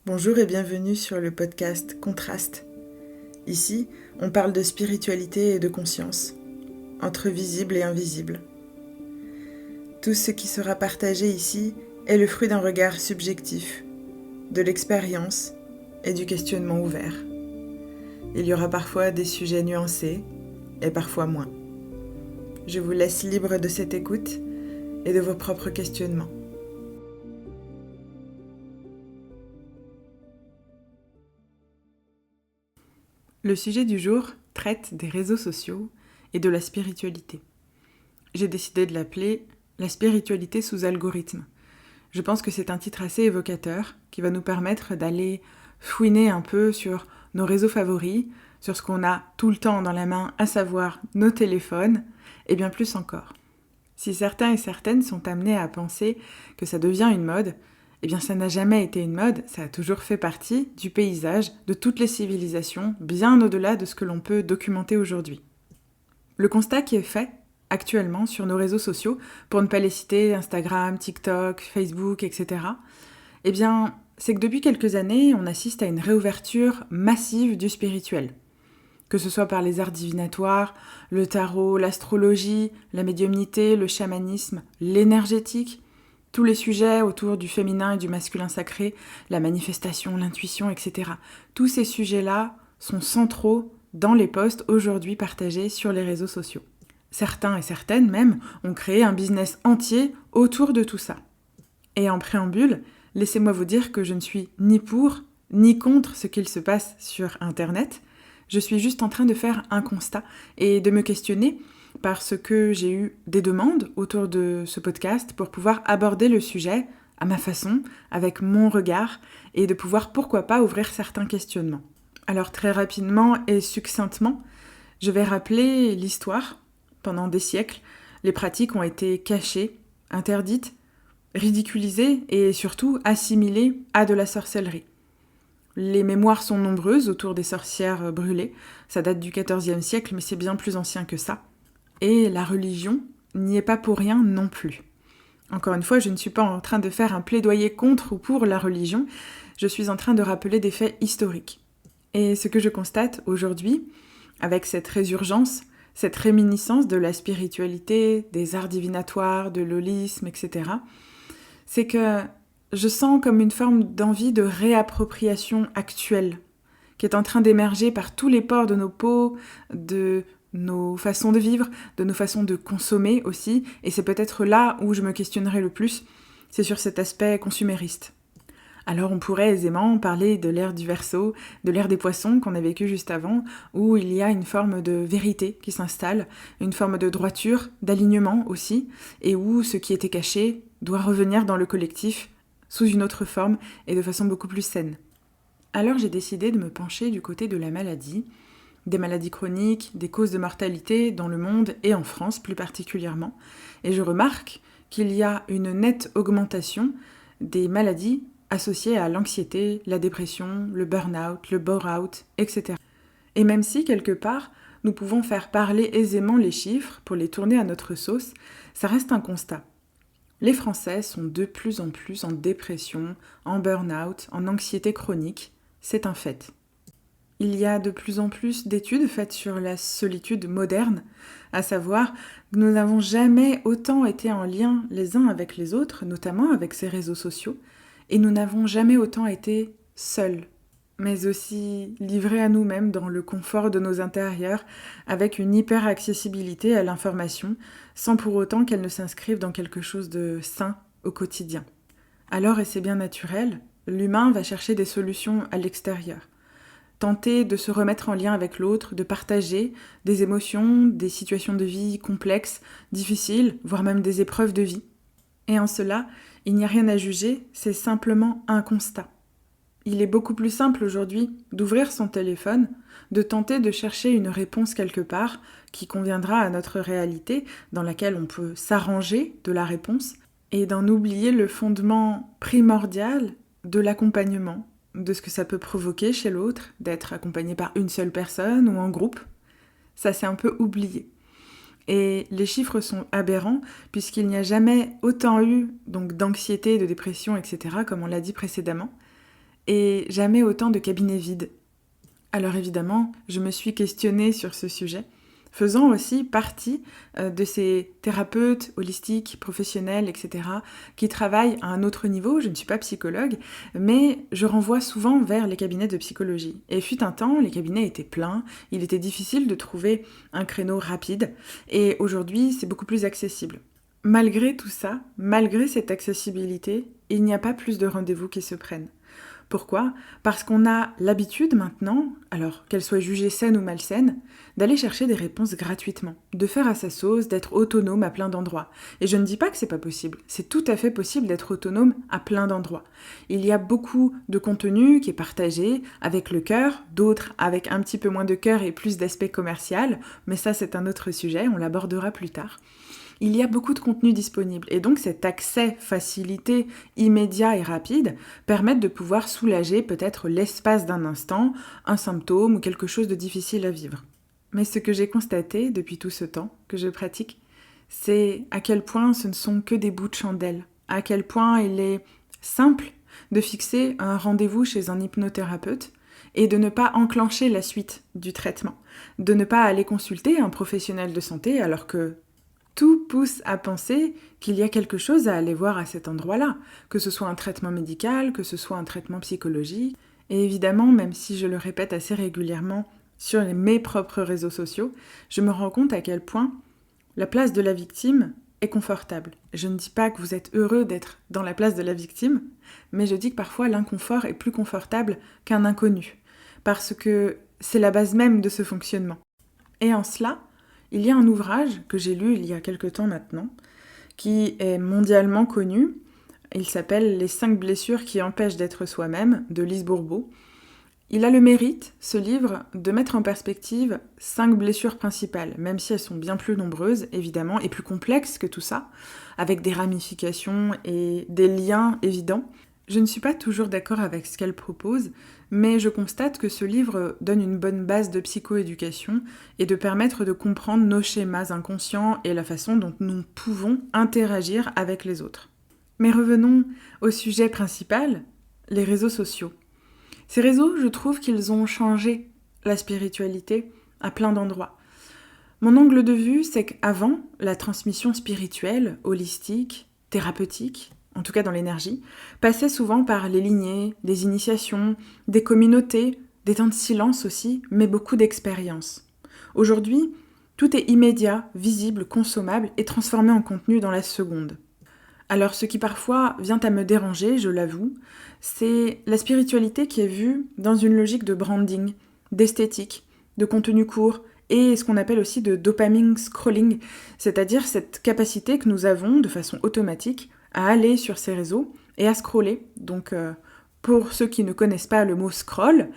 Bonjour et bienvenue sur le podcast Contraste. Ici, on parle de spiritualité et de conscience, entre visible et invisible. Tout ce qui sera partagé ici est le fruit d'un regard subjectif, de l'expérience et du questionnement ouvert. Il y aura parfois des sujets nuancés et parfois moins. Je vous laisse libre de cette écoute et de vos propres questionnements. Le sujet du jour traite des réseaux sociaux et de la spiritualité. J'ai décidé de l'appeler « La spiritualité sous algorithme ». Je pense que c'est un titre assez évocateur qui va nous permettre d'aller fouiner un peu sur nos réseaux favoris, sur ce qu'on a tout le temps dans la main, à savoir nos téléphones, et bien plus encore. Si certains et certaines sont amenés à penser que ça devient une mode, eh bien ça n'a jamais été une mode, ça a toujours fait partie du paysage de toutes les civilisations, bien au-delà de ce que l'on peut documenter aujourd'hui. Le constat qui est fait actuellement sur nos réseaux sociaux, pour ne pas les citer, Instagram, TikTok, Facebook, etc., eh bien, c'est que depuis quelques années, on assiste à une réouverture massive du spirituel. Que ce soit par les arts divinatoires, le tarot, l'astrologie, la médiumnité, le chamanisme, l'énergétique, tous les sujets autour du féminin et du masculin sacré, la manifestation, l'intuition, etc. Tous ces sujets-là sont centraux dans les posts aujourd'hui partagés sur les réseaux sociaux. Certains et certaines même ont créé un business entier autour de tout ça. Et en préambule, laissez-moi vous dire que je ne suis ni pour ni contre ce qu'il se passe sur Internet. Je suis juste en train de faire un constat et de me questionner parce que j'ai eu des demandes autour de ce podcast pour pouvoir aborder le sujet à ma façon, avec mon regard, et de pouvoir, pourquoi pas, ouvrir certains questionnements. Alors très rapidement et succinctement, je vais rappeler l'histoire. Pendant des siècles, les pratiques ont été cachées, interdites, ridiculisées et surtout assimilées à de la sorcellerie. Les mémoires sont nombreuses autour des sorcières brûlées, ça date du XIVe siècle, mais c'est bien plus ancien que ça. Et la religion n'y est pas pour rien non plus. Encore une fois, je ne suis pas en train de faire un plaidoyer contre ou pour la religion, je suis en train de rappeler des faits historiques. Et ce que je constate aujourd'hui, avec cette résurgence, cette réminiscence de la spiritualité, des arts divinatoires, de l'holisme, etc., c'est que je sens comme une forme d'envie de réappropriation actuelle, qui est en train d'émerger par tous les pores de nos peaux, de nos façons de vivre, de nos façons de consommer aussi, et c'est peut-être là où je me questionnerai le plus, c'est sur cet aspect consumériste. Alors on pourrait aisément parler de l'ère du Verseau, de l'ère des poissons qu'on a vécu juste avant, où il y a une forme de vérité qui s'installe, une forme de droiture, d'alignement aussi, et où ce qui était caché doit revenir dans le collectif sous une autre forme et de façon beaucoup plus saine. Alors j'ai décidé de me pencher du côté de la maladie, des maladies chroniques, des causes de mortalité dans le monde et en France plus particulièrement, et je remarque qu'il y a une nette augmentation des maladies associées à l'anxiété, la dépression, le burn-out, le bore-out, etc. Et même si, quelque part, nous pouvons faire parler aisément les chiffres pour les tourner à notre sauce, ça reste un constat. Les Français sont de plus en plus en dépression, en burn-out, en anxiété chronique, c'est un fait. Il y a de plus en plus d'études faites sur la solitude moderne, à savoir que nous n'avons jamais autant été en lien les uns avec les autres, notamment avec ces réseaux sociaux, et nous n'avons jamais autant été seuls, mais aussi livrés à nous-mêmes dans le confort de nos intérieurs, avec une hyper-accessibilité à l'information, sans pour autant qu'elle ne s'inscrive dans quelque chose de sain au quotidien. Alors, et c'est bien naturel, l'humain va chercher des solutions à l'extérieur. Tenter de se remettre en lien avec l'autre, de partager des émotions, des situations de vie complexes, difficiles, voire même des épreuves de vie. Et en cela, il n'y a rien à juger, c'est simplement un constat. Il est beaucoup plus simple aujourd'hui d'ouvrir son téléphone, de tenter de chercher une réponse quelque part qui conviendra à notre réalité, dans laquelle on peut s'arranger de la réponse, et d'en oublier le fondement primordial de l'accompagnement, de ce que ça peut provoquer chez l'autre, d'être accompagné par une seule personne ou en groupe. Ça c'est un peu oublié. Et les chiffres sont aberrants puisqu'il n'y a jamais autant eu donc d'anxiété, de dépression, etc., comme on l'a dit précédemment. et jamais autant de cabinets vides. Alors évidemment, je me suis questionnée sur ce sujet, faisant aussi partie de ces thérapeutes holistiques, professionnels, etc., qui travaillent à un autre niveau. Je ne suis pas psychologue, mais je renvoie souvent vers les cabinets de psychologie. Et fut un temps, les cabinets étaient pleins, il était difficile de trouver un créneau rapide, et aujourd'hui, c'est beaucoup plus accessible. Malgré tout ça, malgré cette accessibilité, il n'y a pas plus de rendez-vous qui se prennent. Pourquoi ? Parce qu'on a l'habitude maintenant, alors qu'elle soit jugée saine ou malsaine, d'aller chercher des réponses gratuitement, de faire à sa sauce, d'être autonome à plein d'endroits. Et je ne dis pas que c'est pas possible, c'est tout à fait possible d'être autonome à plein d'endroits. Il y a beaucoup de contenu qui est partagé avec le cœur, d'autres avec un petit peu moins de cœur et plus d'aspect commercial, mais ça c'est un autre sujet, on l'abordera plus tard. Il y a beaucoup de contenu disponible et donc cet accès facilité, immédiat et rapide permet de pouvoir soulager peut-être l'espace d'un instant, un symptôme ou quelque chose de difficile à vivre. Mais ce que j'ai constaté depuis tout ce temps que je pratique, c'est à quel point ce ne sont que des bouts de chandelle, à quel point il est simple de fixer un rendez-vous chez un hypnothérapeute et de ne pas enclencher la suite du traitement, de ne pas aller consulter un professionnel de santé alors que tout pousse à penser qu'il y a quelque chose à aller voir à cet endroit-là, que ce soit un traitement médical, que ce soit un traitement psychologique. Et évidemment, même si je le répète assez régulièrement sur mes propres réseaux sociaux, je me rends compte à quel point la place de la victime est confortable. Je ne dis pas que vous êtes heureux d'être dans la place de la victime, mais je dis que parfois l'inconfort est plus confortable qu'un inconnu, parce que c'est la base même de ce fonctionnement. Et en cela, il y a un ouvrage que j'ai lu il y a quelque temps maintenant, qui est mondialement connu. Il s'appelle « Les 5 blessures qui empêchent d'être soi-même » de Lise Bourbeau. Il a le mérite, ce livre, de mettre en perspective 5 blessures principales, même si elles sont bien plus nombreuses, évidemment, et plus complexes que tout ça, avec des ramifications et des liens évidents. Je ne suis pas toujours d'accord avec ce qu'elle propose, mais je constate que ce livre donne une bonne base de psychoéducation et de permettre de comprendre nos schémas inconscients et la façon dont nous pouvons interagir avec les autres. Mais revenons au sujet principal, les réseaux sociaux. Ces réseaux, je trouve qu'ils ont changé la spiritualité à plein d'endroits. Mon angle de vue, c'est qu'avant, la transmission spirituelle, holistique, thérapeutique, en tout cas dans l'énergie, passait souvent par les lignées, des initiations, des communautés, des temps de silence aussi, mais beaucoup d'expériences. Aujourd'hui, tout est immédiat, visible, consommable et transformé en contenu dans la seconde. Alors ce qui parfois vient à me déranger, je l'avoue, c'est la spiritualité qui est vue dans une logique de branding, d'esthétique, de contenu court, et ce qu'on appelle aussi de dopamine scrolling, c'est-à-dire cette capacité que nous avons de façon automatique à aller sur ces réseaux et à scroller. Donc pour ceux qui ne connaissent pas le mot scroll,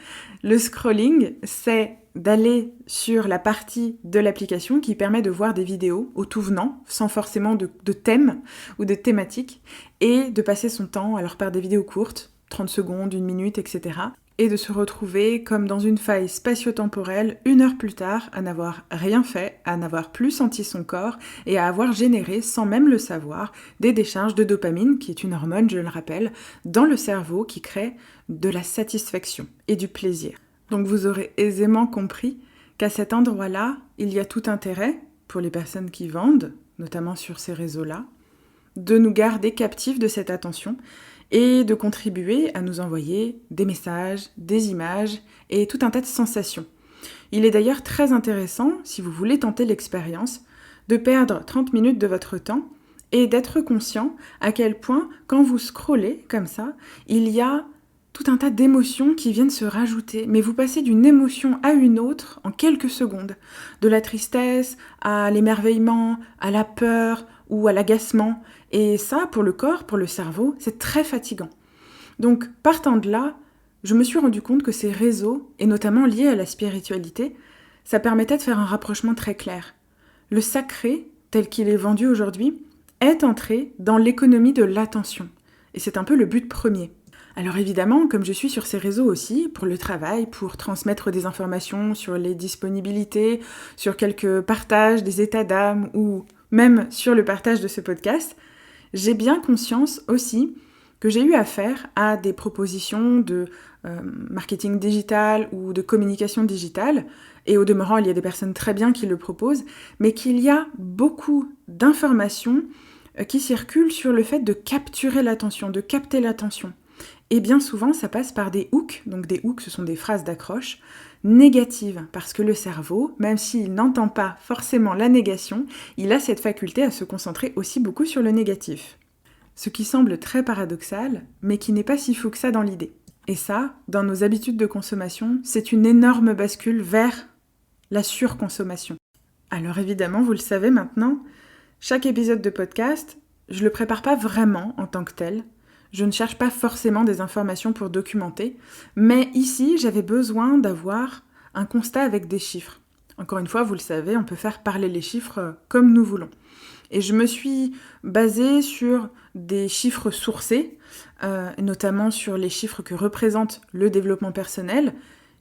le scrolling, c'est d'aller sur la partie de l'application qui permet de voir des vidéos au tout venant, sans forcément de thème ou de thématique, et de passer son temps alors par des vidéos courtes, 30 secondes, 1 minute, etc., et de se retrouver comme dans une faille spatio-temporelle 1 heure plus tard, à n'avoir rien fait, à n'avoir plus senti son corps et à avoir généré, sans même le savoir, des décharges de dopamine, qui est une hormone, je le rappelle, dans le cerveau qui crée de la satisfaction et du plaisir. Donc vous aurez aisément compris qu'à cet endroit-là, il y a tout intérêt, pour les personnes qui vendent, notamment sur ces réseaux-là, de nous garder captifs de cette attention et de contribuer à nous envoyer des messages, des images et tout un tas de sensations. Il est d'ailleurs très intéressant, si vous voulez tenter l'expérience, de perdre 30 minutes de votre temps et d'être conscient à quel point, quand vous scrollez comme ça, il y a tout un tas d'émotions qui viennent se rajouter, mais vous passez d'une émotion à une autre en quelques secondes, de la tristesse à l'émerveillement, à la peur ou à l'agacement, et ça, pour le corps, pour le cerveau, c'est très fatigant. Donc, partant de là, je me suis rendu compte que ces réseaux, et notamment liés à la spiritualité, ça permettait de faire un rapprochement très clair. Le sacré, tel qu'il est vendu aujourd'hui, est entré dans l'économie de l'attention, et c'est un peu le but premier. Alors évidemment, comme je suis sur ces réseaux aussi, pour le travail, pour transmettre des informations sur les disponibilités, sur quelques partages des états d'âme ou même sur le partage de ce podcast, j'ai bien conscience aussi que j'ai eu affaire à des propositions de marketing digital ou de communication digitale, et au demeurant, il y a des personnes très bien qui le proposent, mais qu'il y a beaucoup d'informations qui circulent sur le fait de capturer l'attention, de capter l'attention. Et bien souvent, ça passe par des hooks, donc des hooks, ce sont des phrases d'accroche, négatives, parce que le cerveau, même s'il n'entend pas forcément la négation, il a cette faculté à se concentrer aussi beaucoup sur le négatif. Ce qui semble très paradoxal, mais qui n'est pas si fou que ça dans l'idée. Et ça, dans nos habitudes de consommation, c'est une énorme bascule vers la surconsommation. Alors évidemment, vous le savez maintenant, chaque épisode de podcast, je le prépare pas vraiment en tant que tel. Je ne cherche pas forcément des informations pour documenter, mais ici, j'avais besoin d'avoir un constat avec des chiffres. Encore une fois, vous le savez, on peut faire parler les chiffres comme nous voulons. Et je me suis basée sur des chiffres sourcés, notamment sur les chiffres que représente le développement personnel,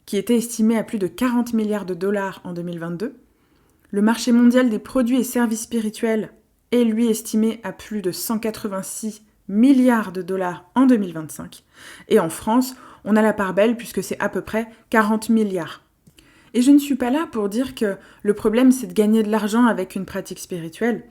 qui était estimé à plus de 40 milliards de dollars en 2022. Le marché mondial des produits et services spirituels est lui estimé à plus de 186 milliards de dollars en 2025. Et en France, on a la part belle puisque c'est à peu près 40 milliards. Et je ne suis pas là pour dire que le problème c'est de gagner de l'argent avec une pratique spirituelle.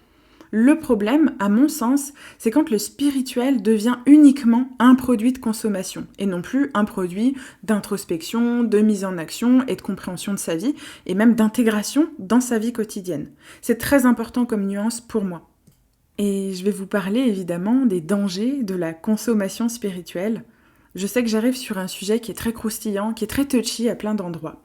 Le problème, à mon sens, c'est quand le spirituel devient uniquement un produit de consommation et non plus un produit d'introspection, de mise en action et de compréhension de sa vie et même d'intégration dans sa vie quotidienne. C'est très important comme nuance pour moi. Et je vais vous parler évidemment des dangers de la consommation spirituelle. Je sais que j'arrive sur un sujet qui est très croustillant, qui est très touchy à plein d'endroits.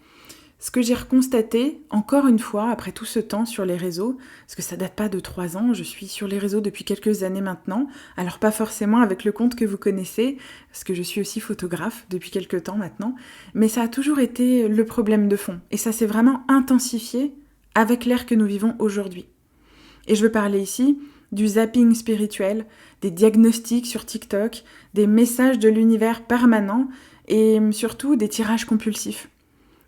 Ce que j'ai reconstaté, encore une fois, après tout ce temps sur les réseaux, parce que ça date pas de 3 ans, je suis sur les réseaux depuis quelques années maintenant, alors pas forcément avec le compte que vous connaissez, parce que je suis aussi photographe depuis quelques temps maintenant, mais ça a toujours été le problème de fond, et ça s'est vraiment intensifié avec l'ère que nous vivons aujourd'hui. Et je veux parler ici du zapping spirituel, des diagnostics sur TikTok, des messages de l'univers permanents, et surtout des tirages compulsifs.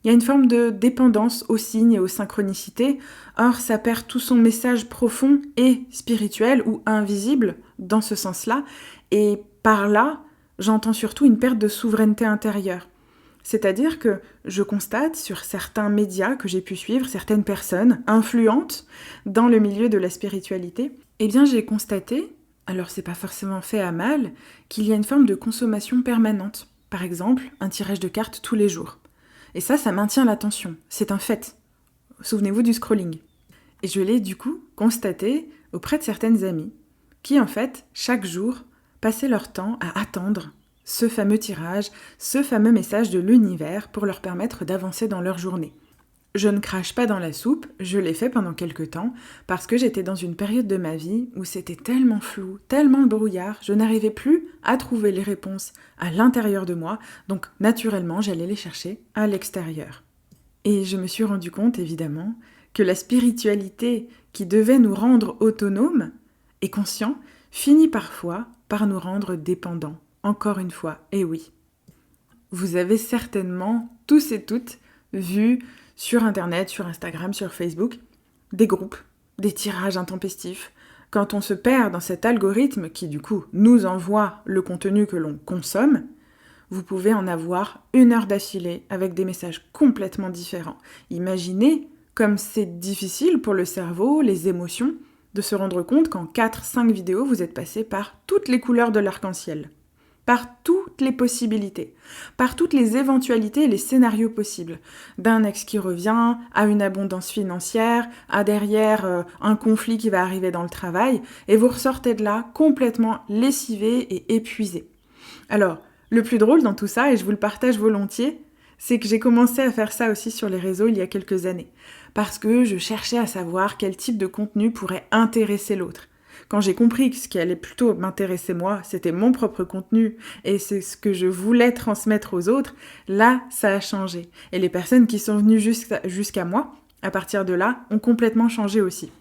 Il y a une forme de dépendance aux signes et aux synchronicités, or ça perd tout son message profond et spirituel ou invisible dans ce sens-là, et par là, j'entends surtout une perte de souveraineté intérieure. C'est-à-dire que je constate sur certains médias que j'ai pu suivre, certaines personnes influentes dans le milieu de la spiritualité, eh bien j'ai constaté, alors c'est pas forcément fait à mal, qu'il y a une forme de consommation permanente. Par exemple, un tirage de cartes tous les jours. Et ça maintient l'attention, c'est un fait. Souvenez-vous du scrolling. Et je l'ai du coup constaté auprès de certaines amies qui en fait, chaque jour, passaient leur temps à attendre ce fameux tirage, ce fameux message de l'univers pour leur permettre d'avancer dans leur journée. Je ne crache pas dans la soupe, je l'ai fait pendant quelques temps parce que j'étais dans une période de ma vie où c'était tellement flou, tellement brouillard, je n'arrivais plus à trouver les réponses à l'intérieur de moi, donc naturellement j'allais les chercher à l'extérieur. Et je me suis rendu compte évidemment que la spiritualité qui devait nous rendre autonomes et conscients finit parfois par nous rendre dépendants, encore une fois, et oui. Vous avez certainement tous et toutes vu sur Internet, sur Instagram, sur Facebook, des groupes, des tirages intempestifs. Quand on se perd dans cet algorithme qui, du coup, nous envoie le contenu que l'on consomme, vous pouvez en avoir 1 heure d'affilée avec des messages complètement différents. Imaginez comme c'est difficile pour le cerveau, les émotions, de se rendre compte qu'en 4-5 vidéos, vous êtes passé par toutes les couleurs de l'arc-en-ciel. Par toutes les possibilités, par toutes les éventualités et les scénarios possibles. D'un ex qui revient, à une abondance financière, à derrière un conflit qui va arriver dans le travail, et vous ressortez de là complètement lessivé et épuisé. Alors, le plus drôle dans tout ça, et je vous le partage volontiers, c'est que j'ai commencé à faire ça aussi sur les réseaux il y a quelques années, parce que je cherchais à savoir quel type de contenu pourrait intéresser l'autre. Quand j'ai compris que ce qui allait plutôt m'intéresser moi, c'était mon propre contenu et c'est ce que je voulais transmettre aux autres, là, ça a changé. Et les personnes qui sont venues jusqu'à moi, à partir de là, ont complètement changé aussi.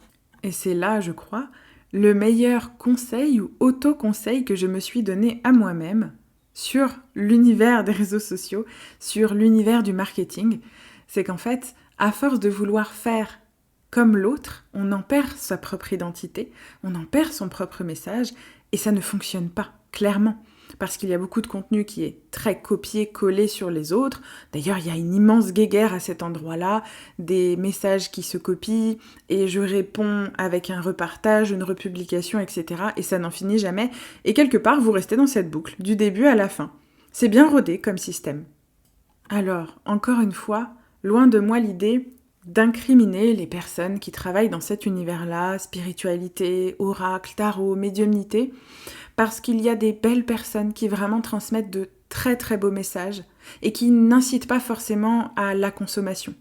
Et c'est là, je crois, le meilleur conseil ou auto-conseil que je me suis donné à moi-même sur l'univers des réseaux sociaux, sur l'univers du marketing, c'est qu'en fait, à force de vouloir faire comme l'autre, on en perd sa propre identité, on en perd son propre message, et ça ne fonctionne pas, clairement. parce qu'il y a beaucoup de contenu qui est très copié-collé sur les autres. D'ailleurs, il y a une immense guéguerre à cet endroit-là, des messages qui se copient, et je réponds avec un repartage, une republication, etc. Et ça n'en finit jamais. Et quelque part, vous restez dans cette boucle, du début à la fin. C'est bien rodé comme système. Alors, encore une fois, loin de moi l'idée d'incriminer les personnes qui travaillent dans cet univers-là, spiritualité, oracle, tarot, médiumnité, parce qu'il y a des belles personnes qui vraiment transmettent de très très beaux messages et qui n'incitent pas forcément à la consommation.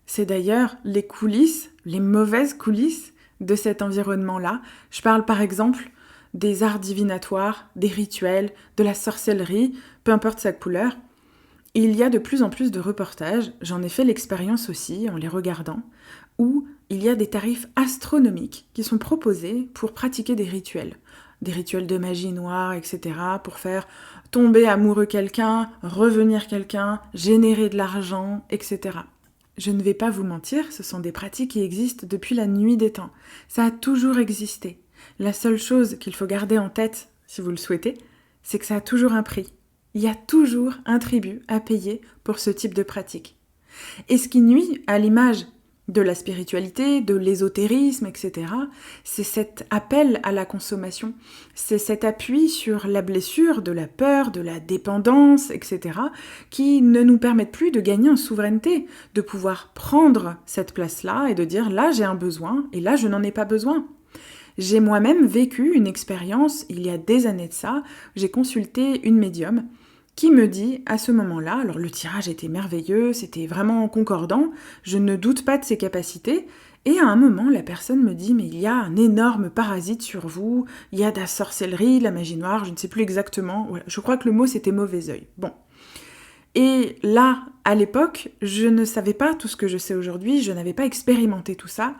C'est d'ailleurs les coulisses, les mauvaises coulisses de cet environnement-là. Je parle par exemple des arts divinatoires, des rituels, de la sorcellerie, peu importe sa couleur. Il y a de plus en plus de reportages, j'en ai fait l'expérience aussi en les regardant, où il y a des tarifs astronomiques qui sont proposés pour pratiquer des rituels de magie noire, etc., pour faire tomber amoureux quelqu'un, revenir quelqu'un, générer de l'argent, etc. Je ne vais pas vous mentir, ce sont des pratiques qui existent depuis la nuit des temps. Ça a toujours existé. La seule chose qu'il faut garder en tête, si vous le souhaitez, c'est que ça a toujours un prix. Il y a toujours un tribut à payer pour ce type de pratique. Et ce qui nuit à l'image de la spiritualité, de l'ésotérisme, etc., c'est cet appel à la consommation, c'est cet appui sur la blessure, de la peur, de la dépendance, etc., qui ne nous permettent plus de gagner en souveraineté, de pouvoir prendre cette place-là et de dire « là j'ai un besoin et là je n'en ai pas besoin ». J'ai moi-même vécu une expérience, il y a des années de ça, j'ai consulté une médium qui me dit à ce moment-là, alors le tirage était merveilleux, c'était vraiment concordant, je ne doute pas de ses capacités, et à un moment, la personne me dit « mais il y a un énorme parasite sur vous, il y a de la sorcellerie, de la magie noire, je ne sais plus exactement, voilà, je crois que le mot c'était mauvais œil. » Bon. Et là, à l'époque, je ne savais pas tout ce que je sais aujourd'hui, je n'avais pas expérimenté tout ça,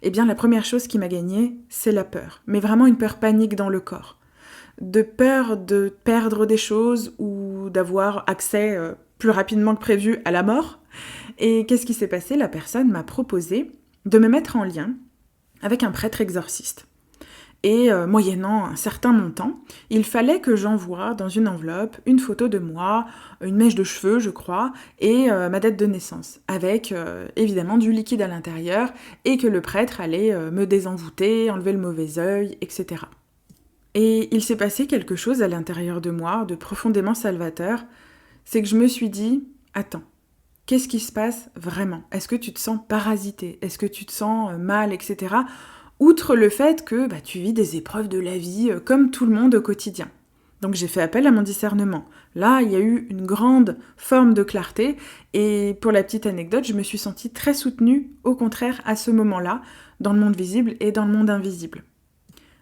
eh bien la première chose qui m'a gagnée, c'est la peur, mais vraiment une peur panique dans le corps. De peur de perdre des choses ou d'avoir accès plus rapidement que prévu à la mort. Et qu'est-ce qui s'est passé ? La personne m'a proposé de me mettre en lien avec un prêtre exorciste. Et moyennant un certain montant, il fallait que j'envoie dans une enveloppe une photo de moi, une mèche de cheveux, je crois, et ma date de naissance, avec évidemment du liquide à l'intérieur, et que le prêtre allait me désenvoûter, enlever le mauvais œil, etc. Et il s'est passé quelque chose à l'intérieur de moi, de profondément salvateur, c'est que je me suis dit, attends, qu'est-ce qui se passe vraiment ? Est-ce que tu te sens parasité ? Est-ce que tu te sens mal, etc. Outre le fait que tu vis des épreuves de la vie comme tout le monde au quotidien. Donc j'ai fait appel à mon discernement. Là, il y a eu une grande forme de clarté, et pour la petite anecdote, je me suis sentie très soutenue, au contraire, à ce moment-là, dans le monde visible et dans le monde invisible.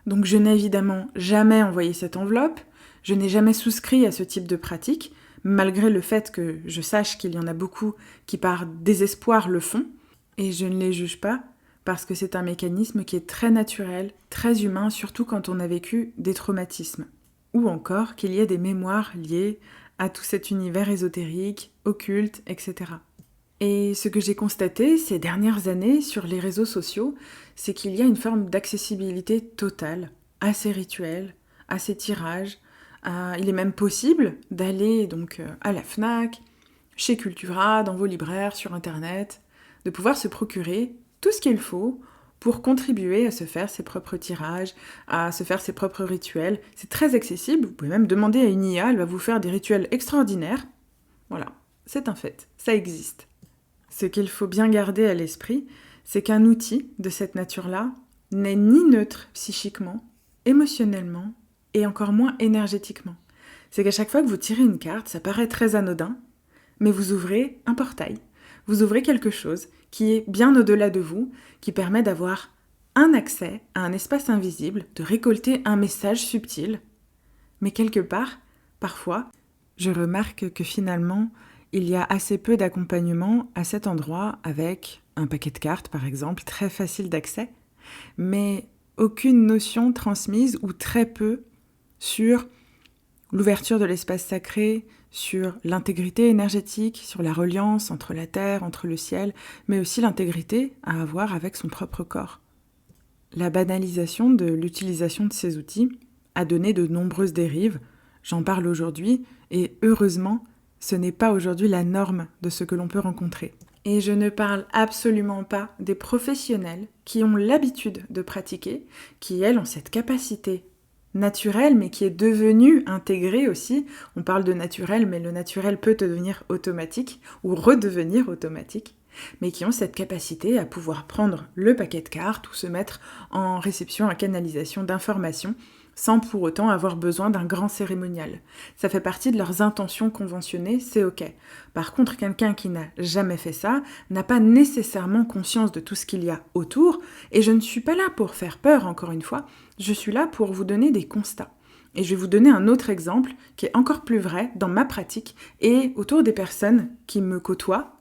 Donc je n'ai évidemment jamais envoyé cette enveloppe, je n'ai jamais souscrit à ce type de pratique, malgré le fait que je sache qu'il y en a beaucoup qui par désespoir le font, et je ne les juge pas, parce que c'est un mécanisme qui est très naturel, très humain, surtout quand on a vécu des traumatismes. Ou encore qu'il y ait des mémoires liées à tout cet univers ésotérique, occulte, etc. Et ce que j'ai constaté ces dernières années sur les réseaux sociaux, c'est qu'il y a une forme d'accessibilité totale à ces rituels, à ces tirages. Il est même possible d'aller donc à la Fnac, chez Cultura, dans vos libraires, sur Internet, de pouvoir se procurer tout ce qu'il faut pour contribuer à se faire ses propres tirages, à se faire ses propres rituels. C'est très accessible, vous pouvez même demander à une IA, elle va vous faire des rituels extraordinaires. Voilà, c'est un fait, ça existe. Ce qu'il faut bien garder à l'esprit, c'est qu'un outil de cette nature-là n'est ni neutre psychiquement, émotionnellement et encore moins énergétiquement. C'est qu'à chaque fois que vous tirez une carte, ça paraît très anodin, mais vous ouvrez un portail, vous ouvrez quelque chose qui est bien au-delà de vous, qui permet d'avoir un accès à un espace invisible, de récolter un message subtil. Mais quelque part, parfois, je remarque que finalement, il y a assez peu d'accompagnement à cet endroit avec un paquet de cartes, par exemple, très facile d'accès, mais aucune notion transmise ou très peu sur l'ouverture de l'espace sacré, sur l'intégrité énergétique, sur la reliance entre la terre, entre le ciel, mais aussi l'intégrité à avoir avec son propre corps. La banalisation de l'utilisation de ces outils a donné de nombreuses dérives. j'en parle aujourd'hui, et heureusement, ce n'est pas aujourd'hui la norme de ce que l'on peut rencontrer. Et je ne parle absolument pas des professionnels qui ont l'habitude de pratiquer, qui elles ont cette capacité naturelle, mais qui est devenue intégrée aussi. On parle de naturel, mais le naturel peut devenir automatique, ou redevenir automatique, mais qui ont cette capacité à pouvoir prendre le paquet de cartes ou se mettre en réception, en canalisation d'informations, sans pour autant avoir besoin d'un grand cérémonial. Ça fait partie de leurs intentions conventionnées, c'est ok. Par contre, quelqu'un qui n'a jamais fait ça n'a pas nécessairement conscience de tout ce qu'il y a autour, et je ne suis pas là pour faire peur, encore une fois, je suis là pour vous donner des constats. Et je vais vous donner un autre exemple qui est encore plus vrai dans ma pratique et autour des personnes qui me côtoient,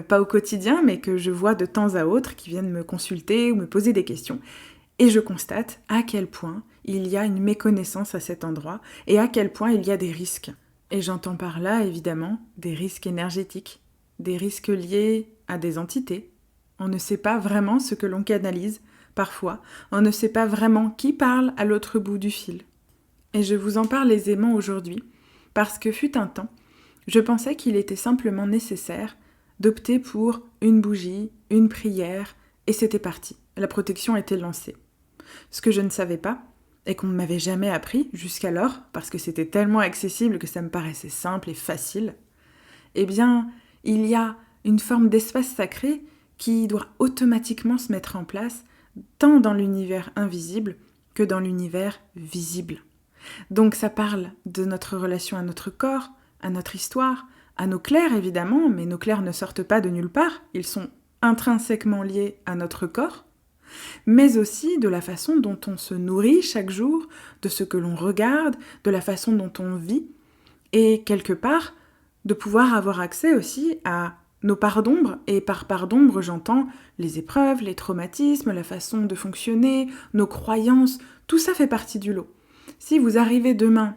pas au quotidien, mais que je vois de temps à autre, qui viennent me consulter ou me poser des questions. Et je constate à quel point il y a une méconnaissance à cet endroit et à quel point il y a des risques. Et j'entends par là, évidemment, des risques énergétiques, des risques liés à des entités. On ne sait pas vraiment ce que l'on canalise, parfois. On ne sait pas vraiment qui parle à l'autre bout du fil. Et je vous en parle aisément aujourd'hui, parce que fut un temps, je pensais qu'il était simplement nécessaire d'opter pour une bougie, une prière, et c'était parti. La protection était lancée. Ce que je ne savais pas, et qu'on ne m'avait jamais appris jusqu'alors, parce que c'était tellement accessible que ça me paraissait simple et facile, eh bien, il y a une forme d'espace sacré qui doit automatiquement se mettre en place, tant dans l'univers invisible que dans l'univers visible. Donc ça parle de notre relation à notre corps, à notre histoire, à nos clairs évidemment, mais nos clairs ne sortent pas de nulle part, ils sont intrinsèquement liés à notre corps, mais aussi de la façon dont on se nourrit chaque jour, de ce que l'on regarde, de la façon dont on vit, et quelque part, de pouvoir avoir accès aussi à nos parts d'ombre, et par part d'ombre j'entends les épreuves, les traumatismes, la façon de fonctionner, nos croyances, tout ça fait partie du lot. Si vous arrivez demain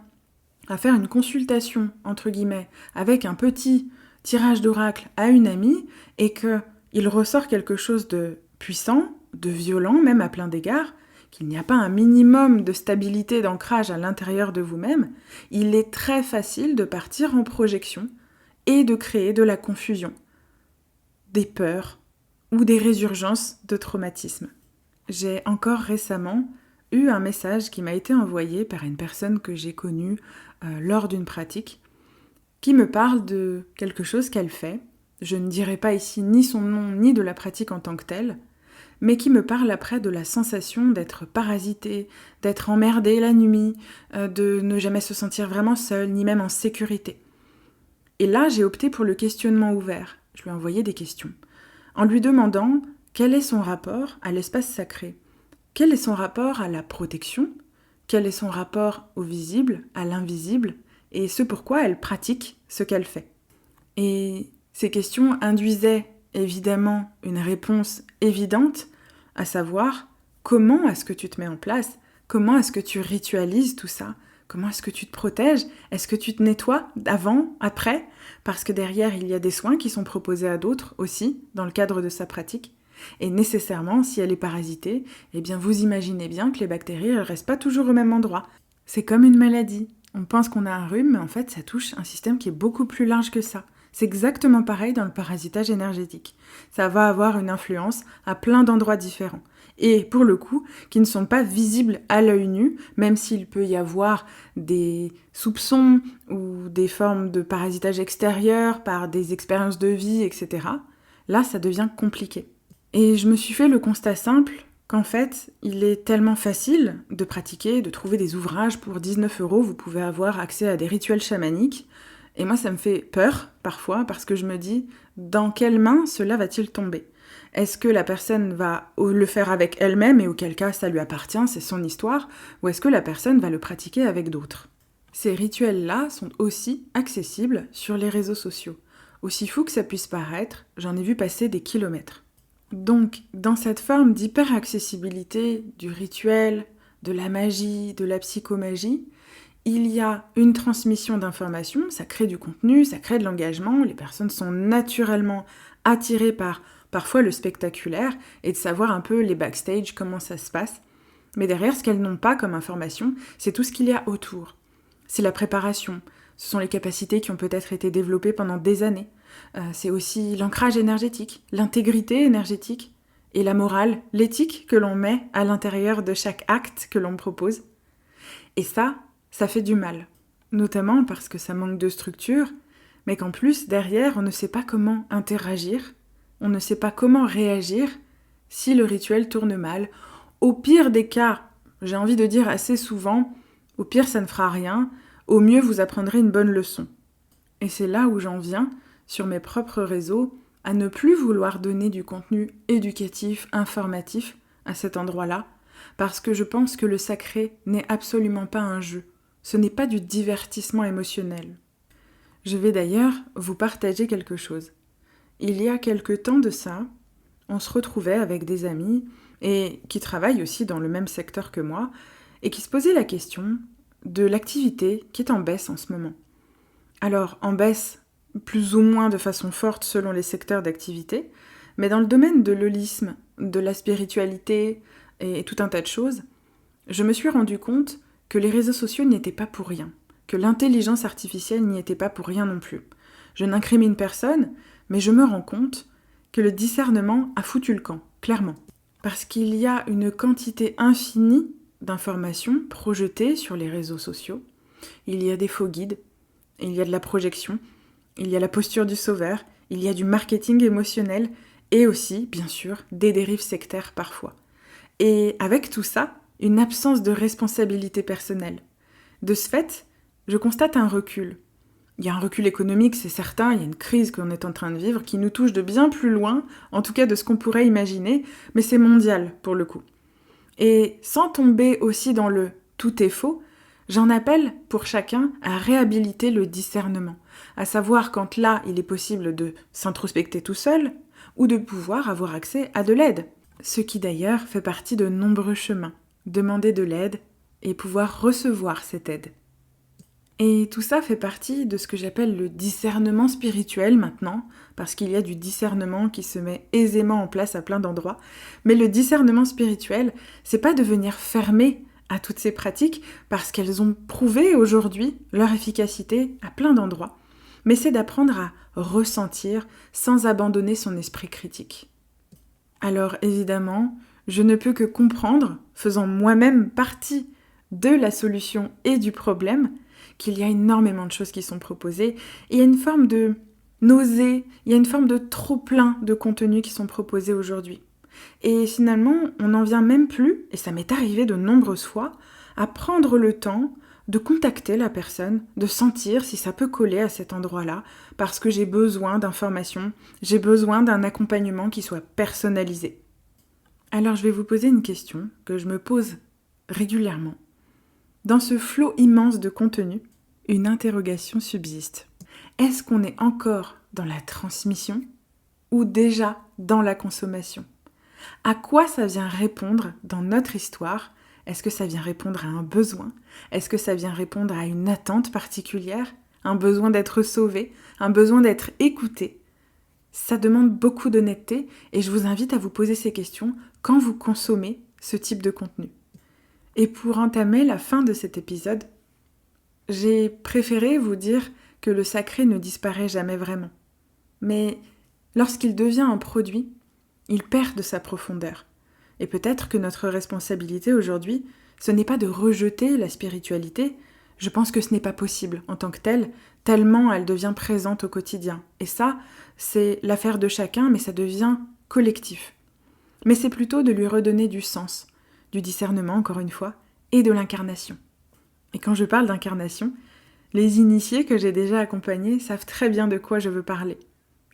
à faire une consultation, entre guillemets, avec un petit tirage d'oracle à une amie, et qu'il ressort quelque chose de puissant, de violent, même à plein d'égards, qu'il n'y a pas un minimum de stabilité d'ancrage à l'intérieur de vous-même, il est très facile de partir en projection et de créer de la confusion, des peurs ou des résurgences de traumatisme. J'ai encore récemment eu un message qui m'a été envoyé par une personne que j'ai connue lors d'une pratique, qui me parle de quelque chose qu'elle fait. Je ne dirai pas ici ni son nom ni de la pratique en tant que telle, mais qui me parle après de la sensation d'être parasité, d'être emmerdé la nuit, de ne jamais se sentir vraiment seule, ni même en sécurité. Et là, j'ai opté pour le questionnement ouvert. Je lui ai envoyé des questions, en lui demandant quel est son rapport à l'espace sacré, quel est son rapport à la protection, quel est son rapport au visible, à l'invisible, et ce pourquoi elle pratique ce qu'elle fait. Et ces questions induisaient évidemment une réponse évidente, à savoir comment est-ce que tu te mets en place, comment est-ce que tu ritualises tout ça, comment est-ce que tu te protèges, est-ce que tu te nettoies avant, après, parce que derrière il y a des soins qui sont proposés à d'autres aussi dans le cadre de sa pratique. Et nécessairement, si elle est parasitée, eh bien vous imaginez bien que les bactéries elles restent pas toujours au même endroit. C'est comme une maladie. On pense qu'on a un rhume, mais en fait ça touche un système qui est beaucoup plus large que ça. C'est exactement pareil dans le parasitage énergétique. Ça va avoir une influence à plein d'endroits différents. Et pour le coup, qui ne sont pas visibles à l'œil nu, même s'il peut y avoir des soupçons ou des formes de parasitage extérieur par des expériences de vie, etc. Là, ça devient compliqué. Et je me suis fait le constat simple qu'en fait, il est tellement facile de pratiquer, de trouver des ouvrages pour 19 €, vous pouvez avoir accès à des rituels chamaniques. Et moi, ça me fait peur, parfois, parce que je me dis, dans quelles mains cela va-t-il tomber ? Est-ce que la personne va le faire avec elle-même, et auquel cas ça lui appartient, c'est son histoire, ou est-ce que la personne va le pratiquer avec d'autres ? Ces rituels-là sont aussi accessibles sur les réseaux sociaux. Aussi fou que ça puisse paraître, j'en ai vu passer des kilomètres. Donc, dans cette forme d'hyper-accessibilité du rituel, de la magie, de la psychomagie, il y a une transmission d'informations, ça crée du contenu, ça crée de l'engagement, les personnes sont naturellement attirées par parfois le spectaculaire et de savoir un peu les backstage, comment ça se passe. Mais derrière, ce qu'elles n'ont pas comme information, c'est tout ce qu'il y a autour. C'est la préparation, ce sont les capacités qui ont peut-être été développées pendant des années. C'est aussi l'ancrage énergétique, l'intégrité énergétique et la morale, l'éthique que l'on met à l'intérieur de chaque acte que l'on propose. Et ça fait du mal. Notamment parce que ça manque de structure, mais qu'en plus, derrière, on ne sait pas comment interagir, on ne sait pas comment réagir si le rituel tourne mal. Au pire des cas, j'ai envie de dire assez souvent, au pire ça ne fera rien, au mieux vous apprendrez une bonne leçon. Et c'est là où j'en viens, sur mes propres réseaux, à ne plus vouloir donner du contenu éducatif, informatif à cet endroit-là, parce que je pense que le sacré n'est absolument pas un jeu. Ce n'est pas du divertissement émotionnel. Je vais d'ailleurs vous partager quelque chose. Il y a quelque temps de ça, on se retrouvait avec des amis et qui travaillent aussi dans le même secteur que moi et qui se posaient la question de l'activité qui est en baisse en ce moment. Alors, en baisse plus ou moins de façon forte selon les secteurs d'activité, mais dans le domaine de l'holisme, de la spiritualité et tout un tas de choses, je me suis rendu compte que les réseaux sociaux n'y étaient pas pour rien, que l'intelligence artificielle n'y était pas pour rien non plus. Je n'incrimine personne, mais je me rends compte que le discernement a foutu le camp, clairement. Parce qu'il y a une quantité infinie d'informations projetées sur les réseaux sociaux. Il y a des faux guides, il y a de la projection, il y a la posture du sauveur, il y a du marketing émotionnel et aussi, bien sûr, des dérives sectaires parfois. Et avec tout ça, une absence de responsabilité personnelle. De ce fait, je constate un recul. Il y a un recul économique, c'est certain, il y a une crise qu'on est en train de vivre qui nous touche de bien plus loin, en tout cas de ce qu'on pourrait imaginer, mais c'est mondial pour le coup. Et sans tomber aussi dans le « tout est faux », j'en appelle pour chacun à réhabiliter le discernement, à savoir quand là il est possible de s'introspecter tout seul ou de pouvoir avoir accès à de l'aide, ce qui d'ailleurs fait partie de nombreux chemins, demander de l'aide et pouvoir recevoir cette aide. Et tout ça fait partie de ce que j'appelle le discernement spirituel maintenant, parce qu'il y a du discernement qui se met aisément en place à plein d'endroits. Mais le discernement spirituel, c'est pas devenir fermé à toutes ces pratiques, parce qu'elles ont prouvé aujourd'hui leur efficacité à plein d'endroits. Mais c'est d'apprendre à ressentir sans abandonner son esprit critique. Alors évidemment, je ne peux que comprendre, faisant moi-même partie de la solution et du problème, qu'il y a énormément de choses qui sont proposées, et il y a une forme de nausée, il y a une forme de trop-plein de contenus qui sont proposés aujourd'hui. Et finalement, on n'en vient même plus, et ça m'est arrivé de nombreuses fois, à prendre le temps de contacter la personne, de sentir si ça peut coller à cet endroit-là, parce que j'ai besoin d'informations, j'ai besoin d'un accompagnement qui soit personnalisé. Alors je vais vous poser une question que je me pose régulièrement. Dans ce flot immense de contenu, une interrogation subsiste. Est-ce qu'on est encore dans la transmission ou déjà dans la consommation ? À quoi ça vient répondre dans notre histoire ? Est-ce que ça vient répondre à un besoin ? Est-ce que ça vient répondre à une attente particulière ? Un besoin d'être sauvé ? Un besoin d'être écouté ? Ça demande beaucoup d'honnêteté et je vous invite à vous poser ces questions quand vous consommez ce type de contenu. Et pour entamer la fin de cet épisode, j'ai préféré vous dire que le sacré ne disparaît jamais vraiment. Mais lorsqu'il devient un produit, il perd de sa profondeur. Et peut-être que notre responsabilité aujourd'hui, ce n'est pas de rejeter la spiritualité, je pense que ce n'est pas possible en tant que telle, tellement elle devient présente au quotidien. Et ça, c'est l'affaire de chacun, mais ça devient collectif. Mais c'est plutôt de lui redonner du sens, du discernement encore une fois, et de l'incarnation. Et quand je parle d'incarnation, les initiés que j'ai déjà accompagnés savent très bien de quoi je veux parler.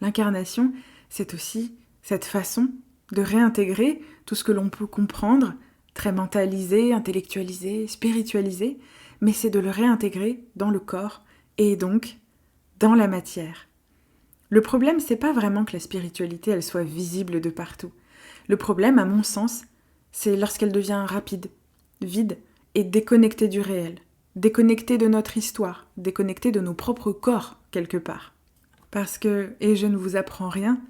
L'incarnation, c'est aussi cette façon de réintégrer tout ce que l'on peut comprendre, très mentalisé, intellectualisé, spiritualisé, mais c'est de le réintégrer dans le corps et donc dans la matière. Le problème, c'est pas vraiment que la spiritualité, elle soit visible de partout. Le problème, à mon sens, c'est lorsqu'elle devient rapide, vide et déconnectée du réel, déconnectée de notre histoire, déconnectée de nos propres corps, quelque part. Parce que, et je ne vous apprends rien,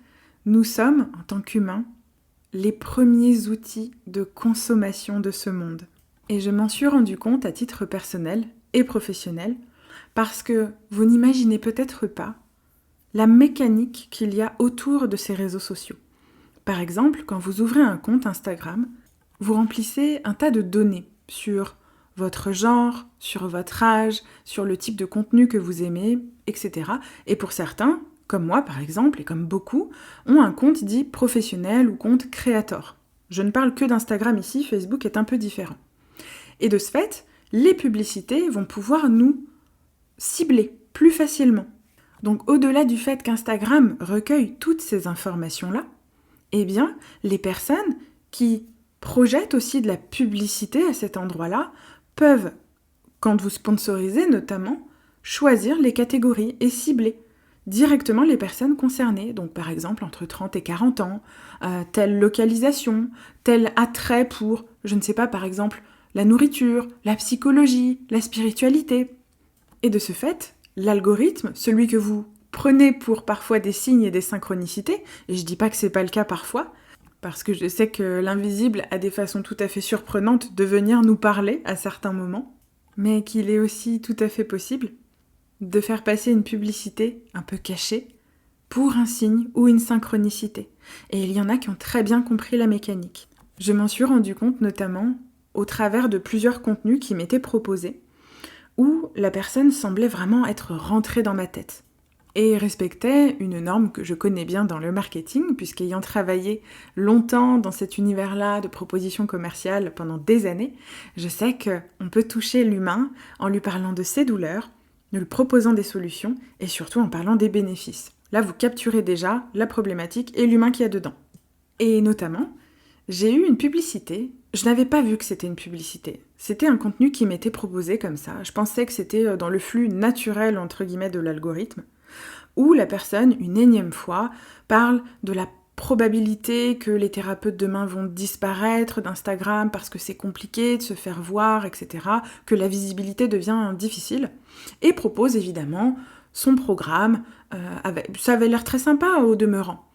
nous sommes, en tant qu'humains, les premiers outils de consommation de ce monde. Et je m'en suis rendu compte à titre personnel, et professionnelle, parce que vous n'imaginez peut-être pas la mécanique qu'il y a autour de ces réseaux sociaux. Par exemple, quand vous ouvrez un compte Instagram, vous remplissez un tas de données sur votre genre, sur votre âge, sur le type de contenu que vous aimez, etc. Et pour certains, comme moi par exemple, et comme beaucoup, ont un compte dit professionnel ou compte créateur. Je ne parle que d'Instagram ici, Facebook est un peu différent. Et de ce fait, les publicités vont pouvoir nous cibler plus facilement. Donc au-delà du fait qu'Instagram recueille toutes ces informations-là, eh bien, les personnes qui projettent aussi de la publicité à cet endroit-là peuvent, quand vous sponsorisez notamment, choisir les catégories et cibler directement les personnes concernées. Donc par exemple entre 30 et 40 ans, telle localisation, tel attrait pour, je ne sais pas, par exemple, la nourriture, la psychologie, la spiritualité. Et de ce fait, l'algorithme, celui que vous prenez pour parfois des signes et des synchronicités, et je dis pas que c'est pas le cas parfois, parce que je sais que l'invisible a des façons tout à fait surprenantes de venir nous parler à certains moments, mais qu'il est aussi tout à fait possible de faire passer une publicité un peu cachée pour un signe ou une synchronicité. Et il y en a qui ont très bien compris la mécanique. Je m'en suis rendu compte notamment au travers de plusieurs contenus qui m'étaient proposés, où la personne semblait vraiment être rentrée dans ma tête et respectait une norme que je connais bien dans le marketing, puisqu'ayant travaillé longtemps dans cet univers-là de propositions commerciales pendant des années, je sais qu'on peut toucher l'humain en lui parlant de ses douleurs, en lui proposant des solutions et surtout en parlant des bénéfices. Là, vous capturez déjà la problématique et l'humain qu'il y a dedans. Et notamment, j'ai eu une publicité. Je n'avais pas vu que c'était une publicité. C'était un contenu qui m'était proposé comme ça. Je pensais que c'était dans le flux naturel, entre guillemets, de l'algorithme, où la personne, une énième fois, parle de la probabilité que les thérapeutes demain vont disparaître d'Instagram parce que c'est compliqué de se faire voir, etc., que la visibilité devient difficile, et propose évidemment son programme. Ça avait l'air très sympa au demeurant.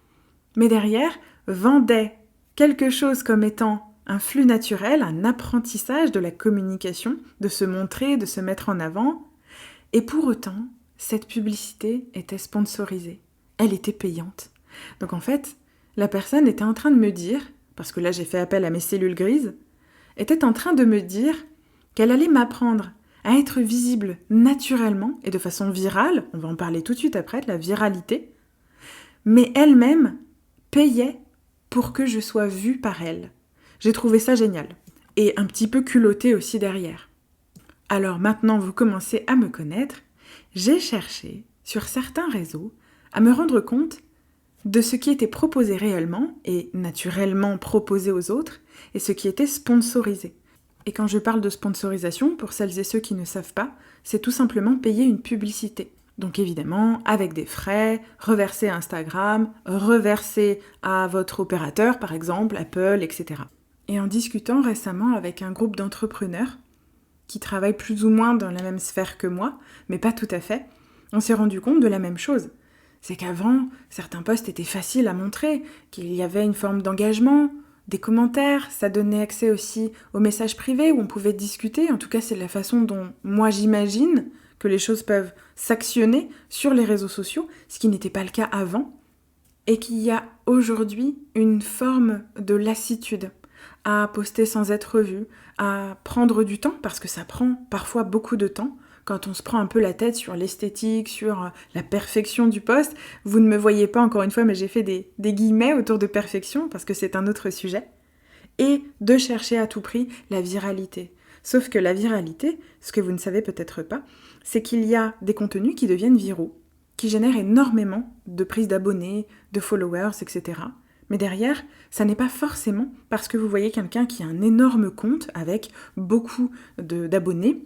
Mais derrière, vendait quelque chose comme étant un flux naturel, un apprentissage de la communication, de se montrer, de se mettre en avant. Et pour autant, cette publicité était sponsorisée. Elle était payante. Donc en fait, la personne était en train de me dire, parce que là j'ai fait appel à mes cellules grises, était en train de me dire qu'elle allait m'apprendre à être visible naturellement et de façon virale, on va en parler tout de suite après, de la viralité, mais elle-même payait pour que je sois vue par elle. J'ai trouvé ça génial. Et un petit peu culotté aussi derrière. Alors maintenant vous commencez à me connaître, j'ai cherché sur certains réseaux à me rendre compte de ce qui était proposé réellement et naturellement proposé aux autres et ce qui était sponsorisé. Et quand je parle de sponsorisation, pour celles et ceux qui ne savent pas, c'est tout simplement payer une publicité. Donc évidemment, avec des frais, reversés à Instagram, reversés à votre opérateur, par exemple, Apple, etc. Et en discutant récemment avec un groupe d'entrepreneurs qui travaillent plus ou moins dans la même sphère que moi, mais pas tout à fait, on s'est rendu compte de la même chose. C'est qu'avant, certains posts étaient faciles à montrer, qu'il y avait une forme d'engagement, des commentaires, ça donnait accès aussi aux messages privés où on pouvait discuter, en tout cas c'est la façon dont moi j'imagine que les choses peuvent s'actionner sur les réseaux sociaux, ce qui n'était pas le cas avant, et qu'il y a aujourd'hui une forme de lassitude à poster sans être vu, à prendre du temps, parce que ça prend parfois beaucoup de temps, quand on se prend un peu la tête sur l'esthétique, sur la perfection du post. Vous ne me voyez pas encore une fois, mais j'ai fait des guillemets autour de perfection, parce que c'est un autre sujet, et de chercher à tout prix la viralité. Sauf que la viralité, ce que vous ne savez peut-être pas, c'est qu'il y a des contenus qui deviennent viraux, qui génèrent énormément de prises d'abonnés, de followers, etc. Mais derrière, ça n'est pas forcément parce que vous voyez quelqu'un qui a un énorme compte avec beaucoup d'abonnés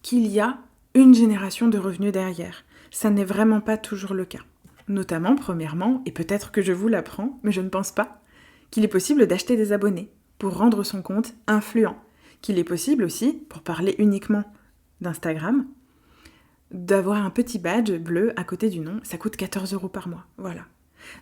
qu'il y a une génération de revenus derrière. Ça n'est vraiment pas toujours le cas. Notamment, premièrement, et peut-être que je vous l'apprends, mais je ne pense pas, qu'il est possible d'acheter des abonnés pour rendre son compte influent. Qu'il est possible aussi, pour parler uniquement d'Instagram, d'avoir un petit badge bleu à côté du nom. Ça coûte 14 € par mois. Voilà.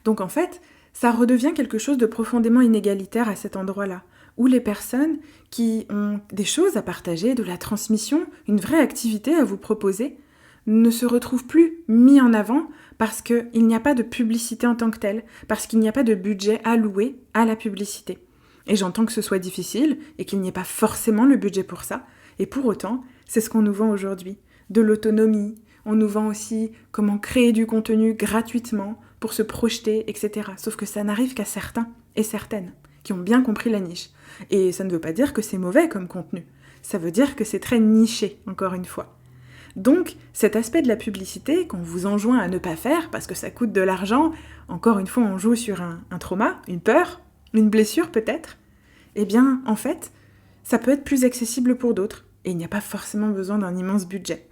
Donc en fait, ça redevient quelque chose de profondément inégalitaire à cet endroit-là, ou les personnes qui ont des choses à partager, de la transmission, une vraie activité à vous proposer, ne se retrouvent plus mis en avant parce qu'il n'y a pas de publicité en tant que telle, parce qu'il n'y a pas de budget alloué à la publicité. Et j'entends que ce soit difficile et qu'il n'y ait pas forcément le budget pour ça, et pour autant, c'est ce qu'on nous vend aujourd'hui. De l'autonomie, on nous vend aussi comment créer du contenu gratuitement pour se projeter, etc. Sauf que ça n'arrive qu'à certains et certaines qui ont bien compris la niche. Et ça ne veut pas dire que c'est mauvais comme contenu. Ça veut dire que c'est très niché, encore une fois. Donc, cet aspect de la publicité qu'on vous enjoint à ne pas faire parce que ça coûte de l'argent, encore une fois on joue sur un trauma, une peur, une blessure peut-être, eh bien en fait, ça peut être plus accessible pour d'autres et il n'y a pas forcément besoin d'un immense budget.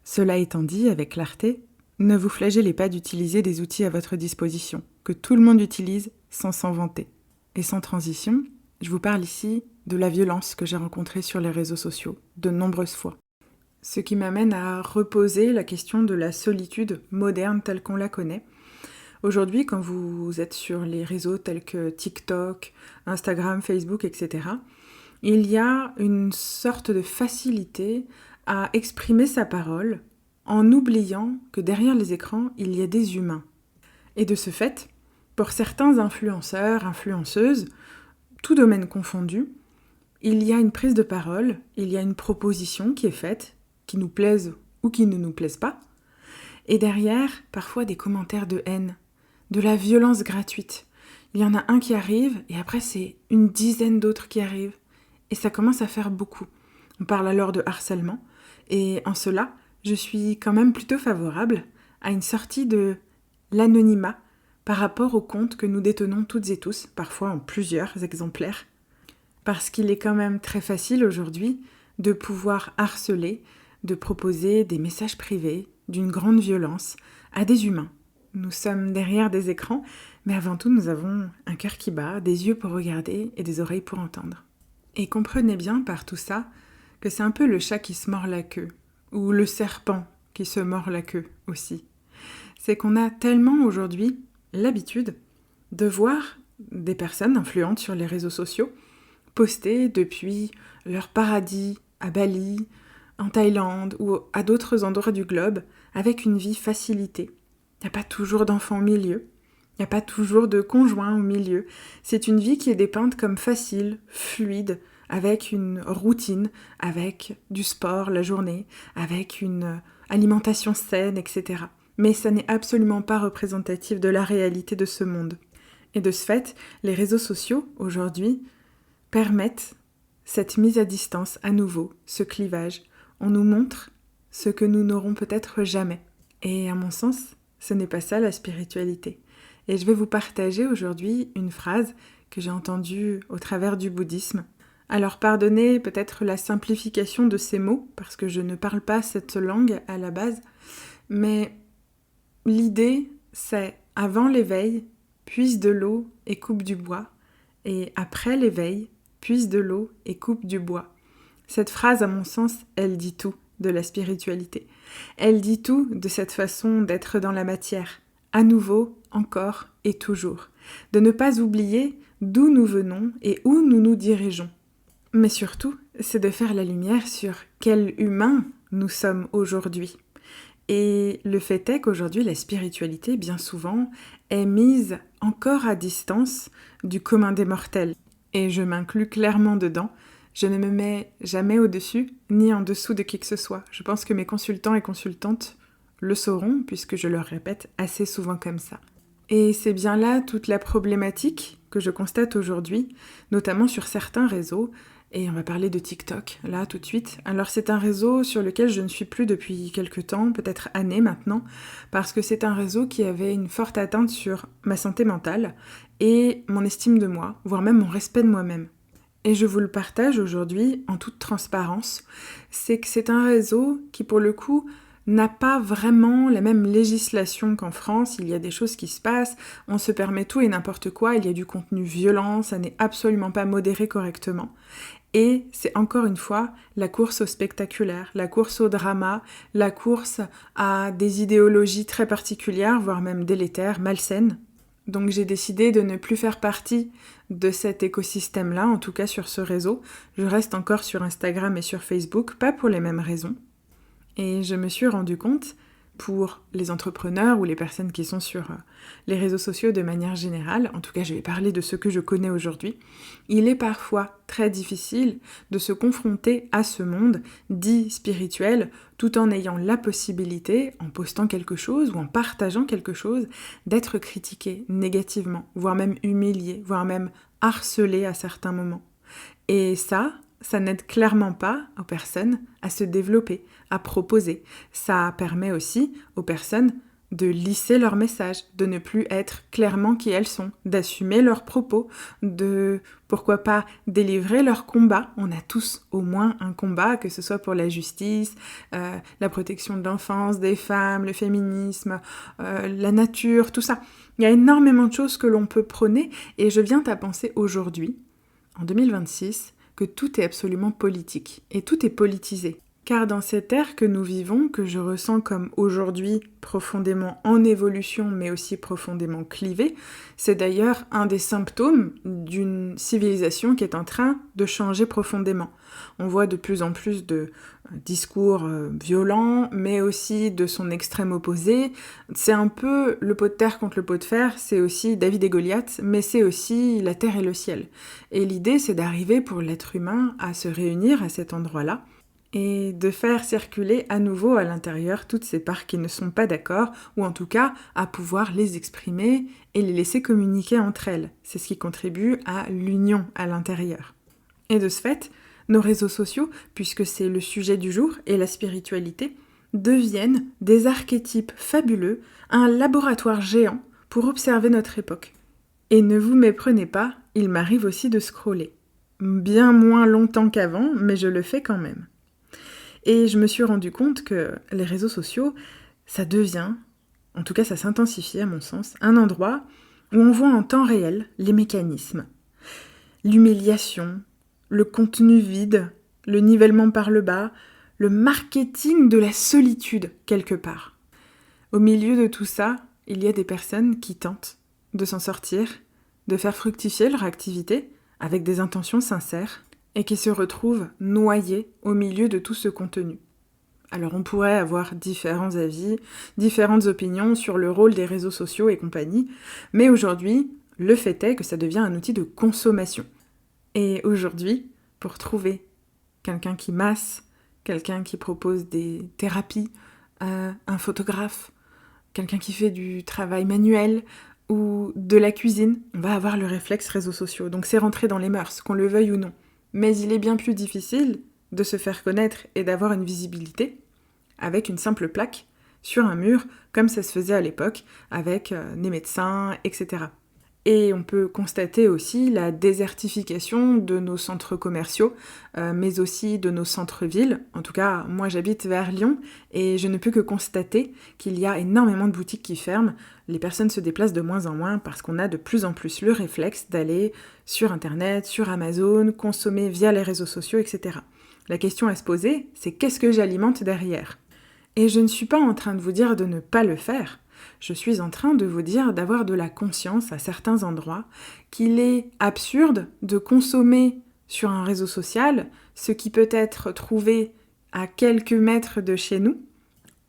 Cela étant dit, avec clarté, ne vous flagellez pas d'utiliser des outils à votre disposition, que tout le monde utilise sans s'en vanter. Et sans transition, je vous parle ici de la violence que j'ai rencontrée sur les réseaux sociaux, de nombreuses fois. Ce qui m'amène à reposer la question de la solitude moderne telle qu'on la connaît. Aujourd'hui, quand vous êtes sur les réseaux tels que TikTok, Instagram, Facebook, etc., il y a une sorte de facilité à exprimer sa parole en oubliant que derrière les écrans, il y a des humains. Et de ce fait, pour certains influenceurs, influenceuses, tout domaine confondu, il y a une prise de parole, il y a une proposition qui est faite, qui nous plaise ou qui ne nous plaise pas, et derrière, parfois des commentaires de haine, de la violence gratuite. Il y en a un qui arrive, et après c'est une dizaine d'autres qui arrivent, et ça commence à faire beaucoup. On parle alors de harcèlement, et en cela, je suis quand même plutôt favorable à une sortie de l'anonymat par rapport aux comptes que nous détenons toutes et tous, parfois en plusieurs exemplaires, parce qu'il est quand même très facile aujourd'hui de pouvoir harceler, de proposer des messages privés d'une grande violence à des humains. Nous sommes derrière des écrans, mais avant tout nous avons un cœur qui bat, des yeux pour regarder et des oreilles pour entendre. Et comprenez bien par tout ça que c'est un peu le chat qui se mord la queue, ou le serpent qui se mord la queue aussi. C'est qu'on a tellement aujourd'hui l'habitude de voir des personnes influentes sur les réseaux sociaux poster depuis leur paradis à Bali, en Thaïlande ou à d'autres endroits du globe avec une vie facilitée. Il n'y a pas toujours d'enfants au milieu, il n'y a pas toujours de conjoint au milieu. C'est une vie qui est dépeinte comme facile, fluide, avec une routine, avec du sport la journée, avec une alimentation saine, etc. Mais ça n'est absolument pas représentatif de la réalité de ce monde. Et de ce fait, les réseaux sociaux, aujourd'hui, permettent cette mise à distance à nouveau, ce clivage. On nous montre ce que nous n'aurons peut-être jamais. Et à mon sens, ce n'est pas ça la spiritualité. Et je vais vous partager aujourd'hui une phrase que j'ai entendue au travers du bouddhisme. Alors pardonnez peut-être la simplification de ces mots, parce que je ne parle pas cette langue à la base, mais l'idée c'est avant l'éveil, puise de l'eau et coupe du bois, et après l'éveil, puise de l'eau et coupe du bois. Cette phrase, à mon sens, elle dit tout de la spiritualité. Elle dit tout de cette façon d'être dans la matière, à nouveau, encore et toujours. De ne pas oublier d'où nous venons et où nous nous dirigeons. Mais surtout, c'est de faire la lumière sur quel humain nous sommes aujourd'hui. Et le fait est qu'aujourd'hui, la spiritualité, bien souvent, est mise encore à distance du commun des mortels. Et je m'inclus clairement dedans. Je ne me mets jamais au-dessus ni en dessous de qui que ce soit. Je pense que mes consultants et consultantes le sauront, puisque je leur répète assez souvent comme ça. Et c'est bien là toute la problématique que je constate aujourd'hui, notamment sur certains réseaux, et on va parler de TikTok, là, tout de suite. Alors c'est un réseau sur lequel je ne suis plus depuis quelques temps, peut-être années maintenant, parce que c'est un réseau qui avait une forte atteinte sur ma santé mentale et mon estime de moi, voire même mon respect de moi-même. Et je vous le partage aujourd'hui en toute transparence, c'est que c'est un réseau qui, pour le coup, n'a pas vraiment la même législation qu'en France. Il y a des choses qui se passent, on se permet tout et n'importe quoi, il y a du contenu violent, ça n'est absolument pas modéré correctement. Et c'est encore une fois la course au spectaculaire, la course au drama, la course à des idéologies très particulières, voire même délétères, malsaines. Donc j'ai décidé de ne plus faire partie de cet écosystème-là, en tout cas sur ce réseau. Je reste encore sur Instagram et sur Facebook, pas pour les mêmes raisons. Et je me suis rendu compte, pour les entrepreneurs ou les personnes qui sont sur les réseaux sociaux de manière générale, en tout cas je vais parler de ce que je connais aujourd'hui, il est parfois très difficile de se confronter à ce monde dit spirituel tout en ayant la possibilité, en postant quelque chose ou en partageant quelque chose, d'être critiqué négativement, voire même humilié, voire même harcelé à certains moments. Et ça n'aide clairement pas aux personnes à se développer, à proposer. Ça permet aussi aux personnes de lisser leur message, de ne plus être clairement qui elles sont, d'assumer leurs propos, de, pourquoi pas, délivrer leur combat. On a tous au moins un combat, que ce soit pour la justice, la protection de l'enfance, des femmes, le féminisme, la nature, tout ça. Il y a énormément de choses que l'on peut prôner et je viens à penser aujourd'hui, en 2026, que tout est absolument politique et tout est politisé. Car dans cette ère que nous vivons, que je ressens comme aujourd'hui profondément en évolution, mais aussi profondément clivée, c'est d'ailleurs un des symptômes d'une civilisation qui est en train de changer profondément. On voit de plus en plus de discours violents, mais aussi de son extrême opposé. C'est un peu le pot de terre contre le pot de fer, c'est aussi David et Goliath, mais c'est aussi la terre et le ciel. Et l'idée, c'est d'arriver pour l'être humain à se réunir à cet endroit-là, et de faire circuler à nouveau à l'intérieur toutes ces parts qui ne sont pas d'accord, ou en tout cas à pouvoir les exprimer et les laisser communiquer entre elles. C'est ce qui contribue à l'union à l'intérieur. Et de ce fait, nos réseaux sociaux, puisque c'est le sujet du jour, et la spiritualité, deviennent des archétypes fabuleux, un laboratoire géant pour observer notre époque. Et ne vous méprenez pas, il m'arrive aussi de scroller. Bien moins longtemps qu'avant, mais je le fais quand même. Et je me suis rendu compte que les réseaux sociaux, ça devient, en tout cas ça s'intensifie à mon sens, un endroit où on voit en temps réel les mécanismes. L'humiliation, le contenu vide, le nivellement par le bas, le marketing de la solitude quelque part. Au milieu de tout ça, il y a des personnes qui tentent de s'en sortir, de faire fructifier leur activité avec des intentions sincères, et qui se retrouvent noyés au milieu de tout ce contenu. Alors on pourrait avoir différents avis, différentes opinions sur le rôle des réseaux sociaux et compagnie, mais aujourd'hui, le fait est que ça devient un outil de consommation. Et aujourd'hui, pour trouver quelqu'un qui masse, quelqu'un qui propose des thérapies, un photographe, quelqu'un qui fait du travail manuel ou de la cuisine, on va avoir le réflexe réseaux sociaux. Donc c'est rentré dans les mœurs, qu'on le veuille ou non. Mais il est bien plus difficile de se faire connaître et d'avoir une visibilité avec une simple plaque sur un mur, comme ça se faisait à l'époque avec des médecins, etc. Et on peut constater aussi la désertification de nos centres commerciaux, mais aussi de nos centres-villes. En tout cas, moi j'habite vers Lyon et je ne peux que constater qu'il y a énormément de boutiques qui ferment. Les personnes se déplacent de moins en moins parce qu'on a de plus en plus le réflexe d'aller sur Internet, sur Amazon, consommer via les réseaux sociaux, etc. La question à se poser, c'est qu'est-ce que j'alimente derrière ? Et je ne suis pas en train de vous dire de ne pas le faire. Je suis en train de vous dire d'avoir de la conscience à certains endroits qu'il est absurde de consommer sur un réseau social ce qui peut être trouvé à quelques mètres de chez nous,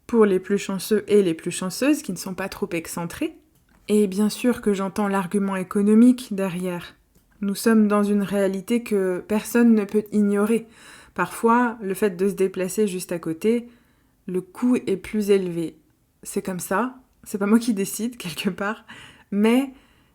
pour les plus chanceux et les plus chanceuses qui ne sont pas trop excentrés. Et bien sûr que j'entends l'argument économique derrière. Nous sommes dans une réalité que personne ne peut ignorer. Parfois, le fait de se déplacer juste à côté, le coût est plus élevé. C'est comme ça. C'est pas moi qui décide, quelque part, mais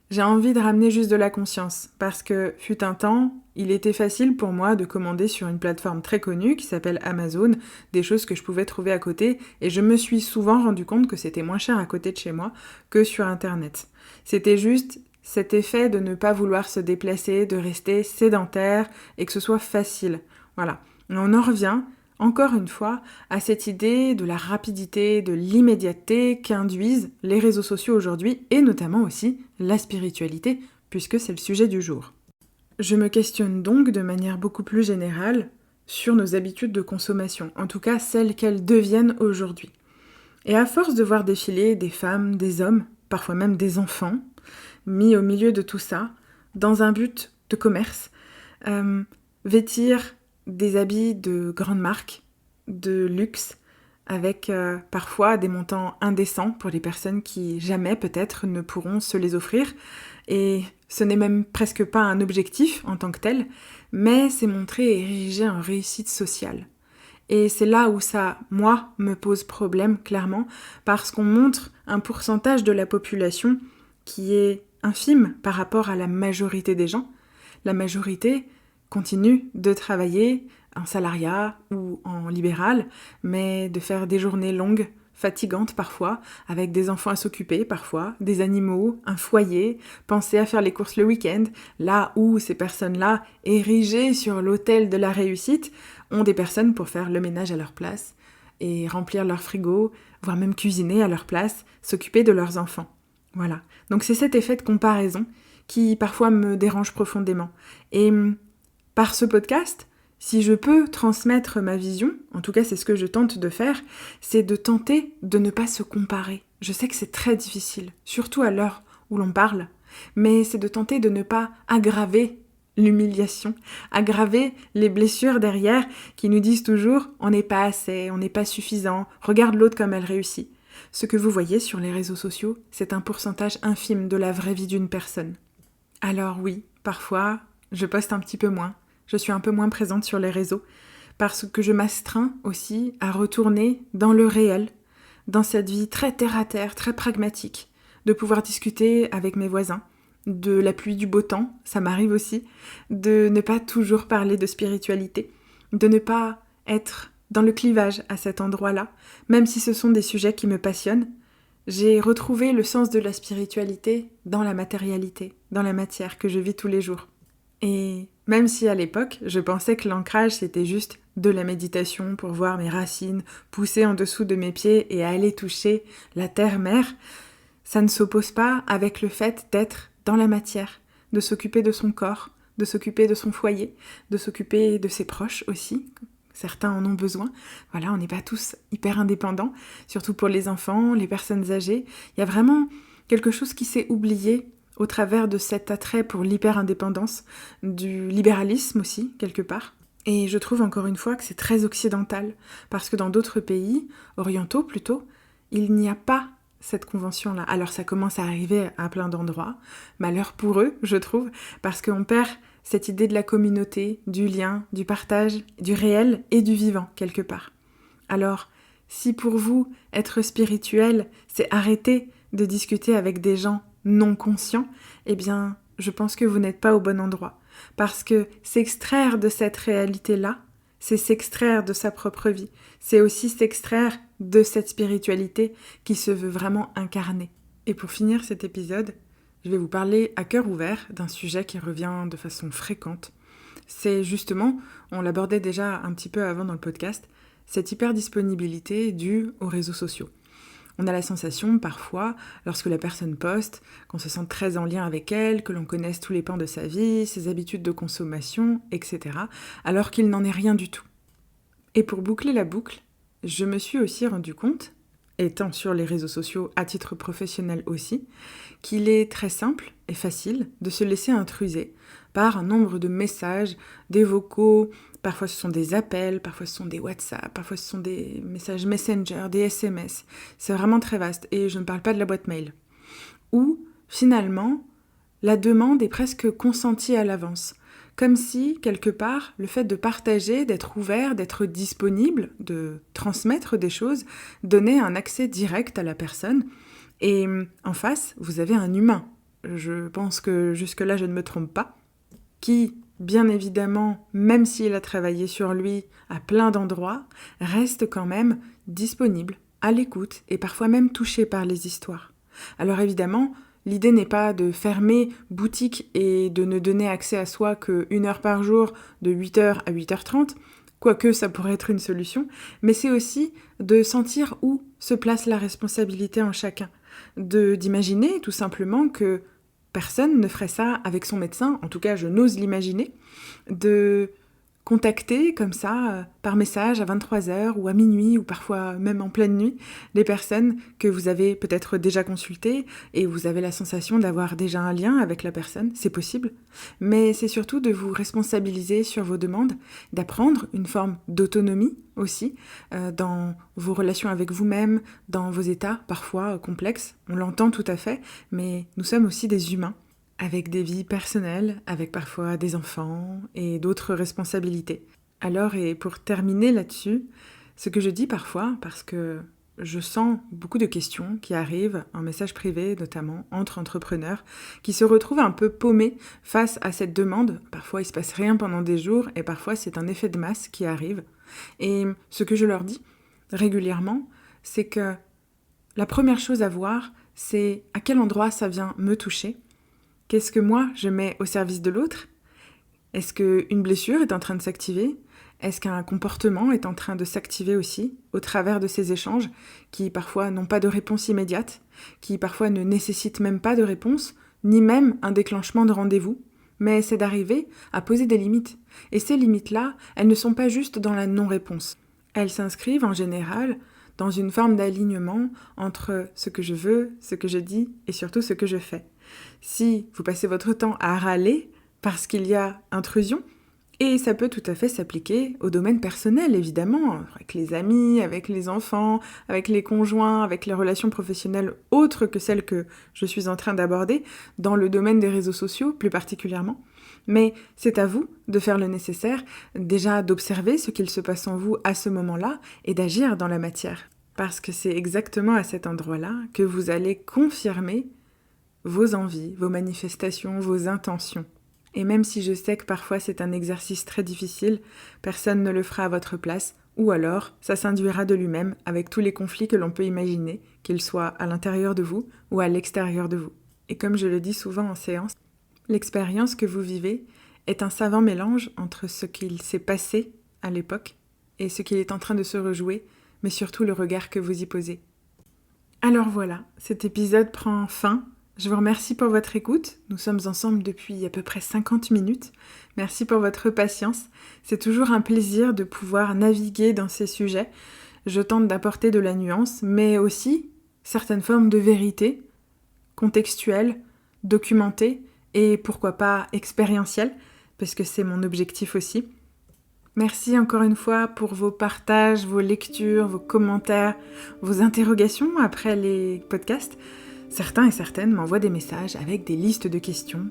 j'ai envie de ramener juste de la conscience, parce que, fut un temps, il était facile pour moi de commander sur une plateforme très connue qui s'appelle Amazon, des choses que je pouvais trouver à côté, et je me suis souvent rendu compte que c'était moins cher à côté de chez moi que sur Internet. C'était juste cet effet de ne pas vouloir se déplacer, de rester sédentaire, et que ce soit facile. Voilà. Et on en revient encore une fois, à cette idée de la rapidité, de l'immédiateté qu'induisent les réseaux sociaux aujourd'hui, et notamment aussi la spiritualité, puisque c'est le sujet du jour. Je me questionne donc de manière beaucoup plus générale sur nos habitudes de consommation, en tout cas celles qu'elles deviennent aujourd'hui. Et à force de voir défiler des femmes, des hommes, parfois même des enfants, mis au milieu de tout ça, dans un but de commerce, vêtir des habits de grande marque, de luxe, avec parfois des montants indécents pour les personnes qui jamais peut-être ne pourront se les offrir. Et ce n'est même presque pas un objectif en tant que tel, mais c'est montrer et ériger en réussite sociale. Et c'est là où ça, moi, me pose problème, clairement, parce qu'on montre un pourcentage de la population qui est infime par rapport à la majorité des gens. La majorité continue de travailler en salariat ou en libéral, mais de faire des journées longues, fatigantes parfois, avec des enfants à s'occuper parfois, des animaux, un foyer, penser à faire les courses le week-end, là où ces personnes-là, érigées sur l'autel de la réussite, ont des personnes pour faire le ménage à leur place et remplir leur frigo, voire même cuisiner à leur place, s'occuper de leurs enfants. Voilà. Donc c'est cet effet de comparaison qui parfois me dérange profondément. Et par ce podcast, si je peux transmettre ma vision, en tout cas c'est ce que je tente de faire, c'est de tenter de ne pas se comparer. Je sais que c'est très difficile, surtout à l'heure où l'on parle, mais c'est de tenter de ne pas aggraver l'humiliation, aggraver les blessures derrière qui nous disent toujours « on n'est pas assez, on n'est pas suffisant, regarde l'autre comme elle réussit ». Ce que vous voyez sur les réseaux sociaux, c'est un pourcentage infime de la vraie vie d'une personne. Alors oui, parfois, je poste un petit peu moins, je suis un peu moins présente sur les réseaux, parce que je m'astreins aussi à retourner dans le réel, dans cette vie très terre-à-terre, très pragmatique, de pouvoir discuter avec mes voisins, de la pluie du beau temps, ça m'arrive aussi, de ne pas toujours parler de spiritualité, de ne pas être dans le clivage à cet endroit-là, même si ce sont des sujets qui me passionnent. J'ai retrouvé le sens de la spiritualité dans la matérialité, dans la matière que je vis tous les jours. Et même si à l'époque, je pensais que l'ancrage c'était juste de la méditation pour voir mes racines pousser en dessous de mes pieds et aller toucher la terre-mère, ça ne s'oppose pas avec le fait d'être dans la matière, de s'occuper de son corps, de s'occuper de son foyer, de s'occuper de ses proches aussi. Certains en ont besoin. Voilà, on n'est pas tous hyper indépendants, surtout pour les enfants, les personnes âgées. Il y a vraiment quelque chose qui s'est oublié au travers de cet attrait pour l'hyper-indépendance, du libéralisme aussi, quelque part. Et je trouve encore une fois que c'est très occidental, parce que dans d'autres pays, orientaux plutôt, il n'y a pas cette convention-là. Alors ça commence à arriver à plein d'endroits, malheur pour eux, je trouve, parce qu'on perd cette idée de la communauté, du lien, du partage, du réel et du vivant, quelque part. Alors, si pour vous, être spirituel, c'est arrêter de discuter avec des gens non conscients, eh bien, je pense que vous n'êtes pas au bon endroit. Parce que s'extraire de cette réalité-là, c'est s'extraire de sa propre vie. C'est aussi s'extraire de cette spiritualité qui se veut vraiment incarner. Et pour finir cet épisode, je vais vous parler à cœur ouvert d'un sujet qui revient de façon fréquente. C'est justement, on l'abordait déjà un petit peu avant dans le podcast, cette hyperdisponibilité due aux réseaux sociaux. On a la sensation, parfois, lorsque la personne poste, qu'on se sente très en lien avec elle, que l'on connaisse tous les pans de sa vie, ses habitudes de consommation, etc., alors qu'il n'en est rien du tout. Et pour boucler la boucle, je me suis aussi rendu compte, étant sur les réseaux sociaux à titre professionnel aussi, qu'il est très simple et facile de se laisser intruser par un nombre de messages, des vocaux, parfois ce sont des appels, parfois ce sont des WhatsApp, parfois ce sont des messages Messenger, des SMS. C'est vraiment très vaste et je ne parle pas de la boîte mail. Où, finalement, la demande est presque consentie à l'avance. Comme si, quelque part, le fait de partager, d'être ouvert, d'être disponible, de transmettre des choses, donnait un accès direct à la personne. Et en face, vous avez un humain. Je pense que jusque-là, je ne me trompe pas. Qui, bien évidemment, même s'il a travaillé sur lui à plein d'endroits, reste quand même disponible, à l'écoute et parfois même touché par les histoires. Alors évidemment, l'idée n'est pas de fermer boutique et de ne donner accès à soi que 1 heure par jour, de 8h à 8h30, quoique ça pourrait être une solution, mais c'est aussi de sentir où se place la responsabilité en chacun, d'imaginer tout simplement que personne ne ferait ça avec son médecin, en tout cas je n'ose l'imaginer, de contacter comme ça, par message à 23h ou à minuit ou parfois même en pleine nuit, des personnes que vous avez peut-être déjà consultées et vous avez la sensation d'avoir déjà un lien avec la personne, c'est possible. Mais c'est surtout de vous responsabiliser sur vos demandes, d'apprendre une forme d'autonomie aussi dans vos relations avec vous-même, dans vos états parfois complexes. On l'entend tout à fait, mais nous sommes aussi des humains, avec des vies personnelles, avec parfois des enfants et d'autres responsabilités. Alors, et pour terminer là-dessus, ce que je dis parfois, parce que je sens beaucoup de questions qui arrivent en message privé, notamment entre entrepreneurs, qui se retrouvent un peu paumés face à cette demande. Parfois, il se passe rien pendant des jours et parfois, c'est un effet de masse qui arrive. Et ce que je leur dis régulièrement, c'est que la première chose à voir, c'est à quel endroit ça vient me toucher. Qu'est-ce que moi, je mets au service de l'autre ? Est-ce qu'une blessure est en train de s'activer ? Est-ce qu'un comportement est en train de s'activer aussi, au travers de ces échanges, qui parfois n'ont pas de réponse immédiate, qui parfois ne nécessitent même pas de réponse, ni même un déclenchement de rendez-vous, mais c'est d'arriver à poser des limites. Et ces limites-là, elles ne sont pas juste dans la non-réponse. Elles s'inscrivent en général dans une forme d'alignement entre ce que je veux, ce que je dis et surtout ce que je fais. Si vous passez votre temps à râler parce qu'il y a intrusion, et ça peut tout à fait s'appliquer au domaine personnel, évidemment, avec les amis, avec les enfants, avec les conjoints, avec les relations professionnelles autres que celles que je suis en train d'aborder, dans le domaine des réseaux sociaux plus particulièrement. Mais c'est à vous de faire le nécessaire, déjà d'observer ce qu'il se passe en vous à ce moment-là et d'agir dans la matière. Parce que c'est exactement à cet endroit-là que vous allez confirmer vos envies, vos manifestations, vos intentions. Et même si je sais que parfois c'est un exercice très difficile, personne ne le fera à votre place, ou alors ça s'induira de lui-même avec tous les conflits que l'on peut imaginer, qu'ils soient à l'intérieur de vous ou à l'extérieur de vous. Et comme je le dis souvent en séance, l'expérience que vous vivez est un savant mélange entre ce qu'il s'est passé à l'époque et ce qu'il est en train de se rejouer, mais surtout le regard que vous y posez. Alors voilà, cet épisode prend fin. Je vous remercie pour votre écoute. Nous sommes ensemble depuis à peu près 50 minutes. Merci pour votre patience. C'est toujours un plaisir de pouvoir naviguer dans ces sujets. Je tente d'apporter de la nuance, mais aussi certaines formes de vérité, contextuelle, documentée et pourquoi pas expérientielle, parce que c'est mon objectif aussi. Merci encore une fois pour vos partages, vos lectures, vos commentaires, vos interrogations après les podcasts. Certains et certaines m'envoient des messages avec des listes de questions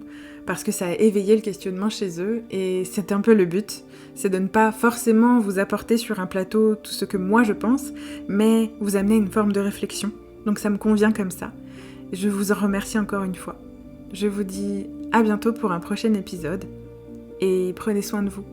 parce que ça a éveillé le questionnement chez eux et c'est un peu le but, c'est de ne pas forcément vous apporter sur un plateau tout ce que moi je pense, mais vous amener une forme de réflexion. Donc ça me convient comme ça. Je vous en remercie encore une fois. Je vous dis à bientôt pour un prochain épisode et prenez soin de vous.